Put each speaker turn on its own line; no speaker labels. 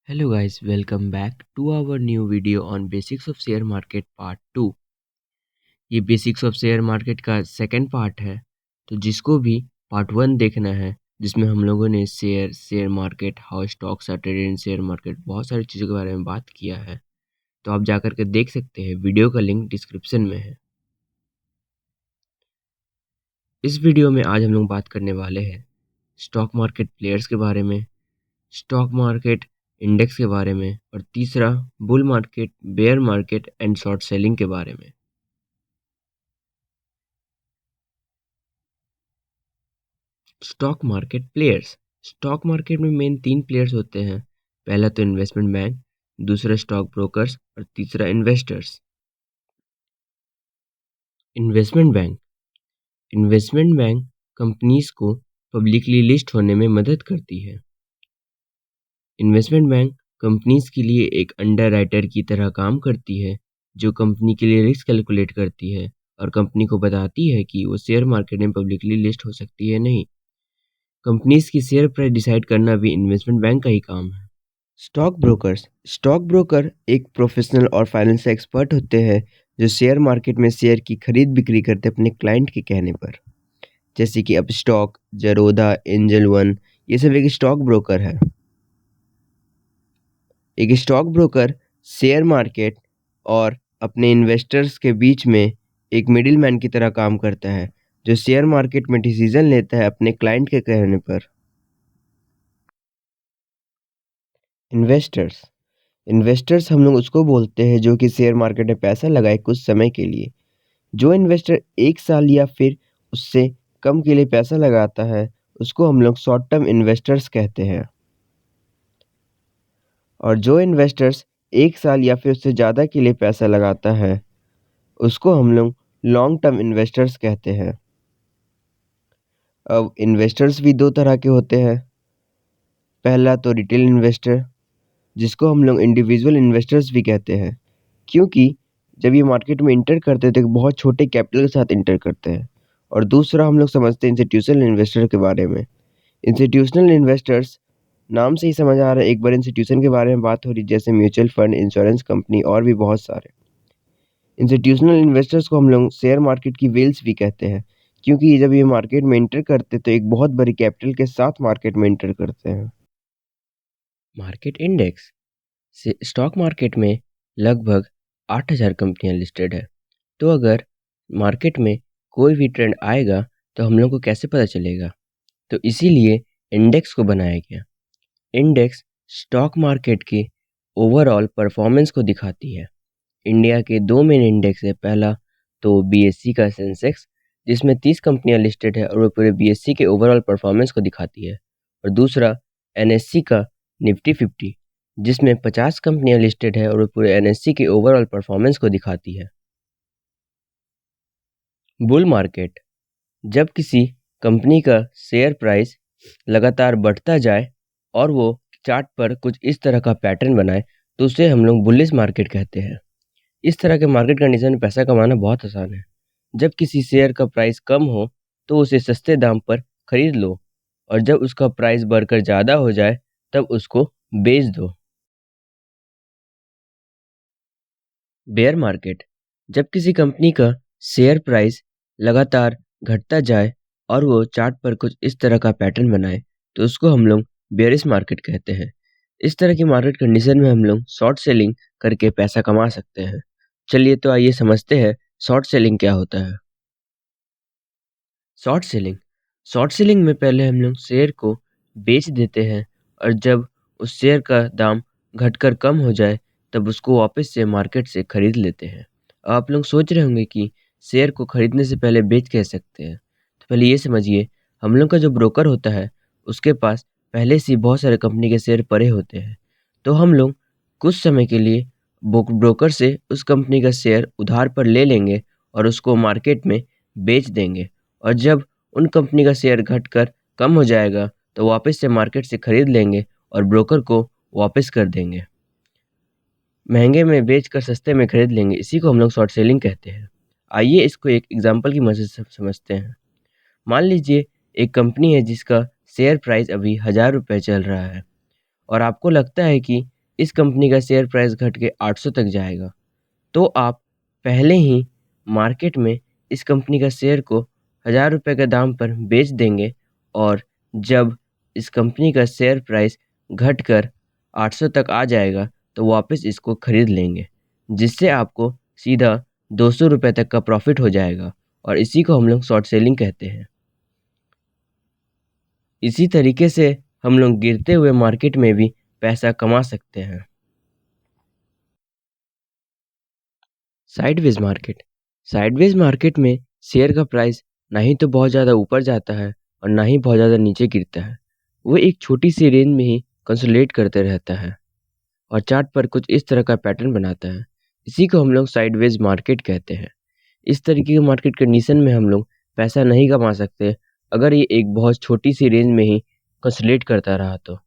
Hello guys, welcome back to our new video on Basics of Share Market Part 2। ये basics of share market का second part है, तो जिसको भी part 1 देखना है, जिसमें हम लोगों ने share market, how stocks are traded in share market, बहुत सारी चीज़ों के बारे में बात किया है। तो आप जाकर के देख सकते हैं, वीडियो का लिंक डिस्क्रिप्शन में है। इस वीडियो में आज हम लोग बात करने वाले हैं स्टॉक मार्केट प्लेयर्स के बारे में, स्टॉक मार्केट इंडेक्स के बारे में, और तीसरा bull market, bear market and short selling के बारे में। Stock market players. Stock market में मेन 3 प्लेयर्स होते हैं। पहला तो इन्वेस्टमेंट बैंक, दूसरा स्टॉक ब्रोकर्स और तीसरा investors. Investment bank. Investment bank companies को पब्लिकली लिस्ट होने में मदद करती है। इन्वेस्टमेंट बैंक कंपनीज के लिए एक अंडरराइटर की तरह काम करती है, जो कंपनी के लिए रिस्क कैलकुलेट करती है और कंपनी को बताती है कि वो शेयर मार्केट में पब्लिकली लिस्ट हो सकती है नहीं। कंपनीज की शेयर प्राइस डिसाइड करना भी इन्वेस्टमेंट बैंक का ही काम है। Stock brokers. स्टॉक ब्रोकर एक प्रोफेशनल और फाइनेंशियल एक्सपर्ट होते हैं जो शेयर मार्केट में शेयर की खरीद बिक्री करते हैं अपने क्लाइंट के कहने पर, जैसे कि अपस्टॉक, जरोधा, एंजल वन, ये सब एक स्टॉक ब्रोकर है। एक स्टॉक ब्रोकर शेयर मार्केट और अपने इन्वेस्टर्स के बीच में एक मिडिल मैन की तरह काम करता है, जो शेयर मार्केट में डिसीजन लेता है अपने क्लाइंट के कहने पर। इन्वेस्टर्स। इन्वेस्टर्स हम लोग उसको बोलते हैं जो कि शेयर मार्केट में पैसा लगाए कुछ समय के लिए। जो इन्वेस्टर 1 साल या फिर उससे कम के लिए पैसा लगाता है, उसको हम लोग शॉर्ट टर्म इन्वेस्टर्स कहते हैं। और जो इन्वेस्टर्स 1 साल या फिर उससे ज़्यादा के लिए पैसा लगाता है, उसको हम लोग लॉन्ग टर्म इन्वेस्टर्स कहते हैं। अब इन्वेस्टर्स भी 2 तरह के होते हैं। पहला तो रिटेल इन्वेस्टर, जिसको हम लोग इंडिविजुअल इन्वेस्टर्स भी कहते हैं, क्योंकि जब ये मार्केट में इंटर करते हैं तो एक बहुत छोटे कैपिटल के साथ इंटर करते हैं। और दूसरा हम लोग समझते हैं इंस्टीट्यूशनल इन्वेस्टर के बारे में। इंस्टीट्यूशनल इन्वेस्टर्स, नाम से ही समझ आ रहा है, एक बड़े इंस्टीट्यूशन के बारे में बात हो रही है, जैसे म्यूचुअल फंड, इंश्योरेंस कंपनी और भी बहुत सारे। इंस्टीट्यूशनल इन्वेस्टर्स को हम लोग शेयर मार्केट की व्हेल्स भी कहते हैं, क्योंकि जब ये मार्केट में इंटर करते तो एक बहुत बड़ी कैपिटल के साथ मार्केट में इंटर करते हैं। Market index. स्टॉक मार्केट में लगभग 8000 कंपनियां लिस्टेड है। तो अगर मार्केट में कोई भी ट्रेंड आएगा तो हम लोग को कैसे पता चलेगा? तो इसीलिए इंडेक्स को बनाया गया। इंडेक्स स्टॉक मार्केट के ओवरऑल परफॉर्मेंस को दिखाती है। इंडिया के 2 मेन इंडेक्स है। पहला तो बीएससी का सेंसेक्स, जिसमें 30 कंपनियां लिस्टेड है और वो पूरे बीएससी के ओवरऑल परफॉर्मेंस को दिखाती है। और दूसरा एनएससी का निफ्टी 50, जिसमें 50 कंपनियां लिस्टेड है और वो पूरे एनएससी के ओवरऑल परफॉर्मेंस को दिखाती है। Bull market. जब किसी कंपनी का शेयर प्राइस लगातार बढ़ता जाए और वो चार्ट पर कुछ इस तरह का पैटर्न बनाए, तो उसे हम लोग बुलिश मार्केट कहते हैं। इस तरह के मार्केट कंडीशन में पैसा कमाना बहुत आसान है। जब किसी शेयर का प्राइस कम हो तो उसे सस्ते दाम पर खरीद लो, और जब उसका प्राइस बढ़कर ज़्यादा हो जाए तब उसको बेच दो। Bear market. जब किसी कंपनी का शेयर प्राइस लगातार घटता जाए और वो चार्ट पर कुछ इस तरह का पैटर्न बनाए, तो उसको हम लोग बेयरिश मार्केट कहते हैं। इस तरह की मार्केट कंडीशन में हम लोग शॉर्ट सेलिंग करके पैसा कमा सकते हैं। चलिए तो आइए समझते हैं शॉर्ट सेलिंग क्या होता है। Short selling. शॉर्ट सेलिंग में पहले हम लोग शेयर को बेच देते हैं, और जब उस शेयर का दाम घटकर कम हो जाए तब उसको वापस से मार्केट से खरीद लेते हैं। आप लोग सोच रहे होंगे कि शेयर को खरीदने से पहले बेच कह सकते हैं। तो पहले ये समझिए, हम लोग का जो ब्रोकर होता है उसके पास पहले से ही बहुत सारे कंपनी के शेयर पड़े होते हैं। तो हम लोग कुछ समय के लिए ब्रोकर से उस कंपनी का शेयर उधार पर ले लेंगे और उसको मार्केट में बेच देंगे। और जब उन कंपनी का शेयर घटकर कम हो जाएगा तो वापस से मार्केट से खरीद लेंगे और ब्रोकर को वापस कर देंगे। महंगे में बेचकर सस्ते में खरीद लेंगे, इसी को हम लोग शॉर्ट सेलिंग कहते हैं। आइए इसको एक एग्जांपल की मदद से समझते हैं। मान लीजिए एक कंपनी है जिसका शेयर प्राइस अभी 1000 रुपये चल रहा है, और आपको लगता है कि इस कंपनी का शेयर प्राइस घट के 800 तक जाएगा, तो आप पहले ही मार्केट में इस कंपनी का शेयर को ₹1000 के दाम पर बेच देंगे और जब इस कंपनी का शेयर प्राइस घटकर 800 तक आ जाएगा, तो वापस इसको खरीद लेंगे, जिससे आपको सीधा ₹200 तक का प्रॉफ़िट हो जाएगा और इसी को हम लोग शॉर्ट सेलिंग कहते हैं। इसी तरीके से हम लोग गिरते हुए मार्केट में भी पैसा कमा सकते हैं। Sideways market. साइडवेज मार्केट में शेयर का प्राइस ना ही तो बहुत ज़्यादा ऊपर जाता है और ना ही बहुत ज़्यादा नीचे गिरता है। वो एक छोटी सी रेंज में ही कंसोलिडेट करते रहता है और चार्ट पर कुछ इस तरह का पैटर्न बनाता है। इसी को हम लोग साइडवेज मार्केट कहते हैं। इस तरीके के मार्केट कंडीशन में हम लोग पैसा नहीं कमा सकते अगर ये एक बहुत छोटी सी रेंज में ही कंसोलिडेट करता रहा तो।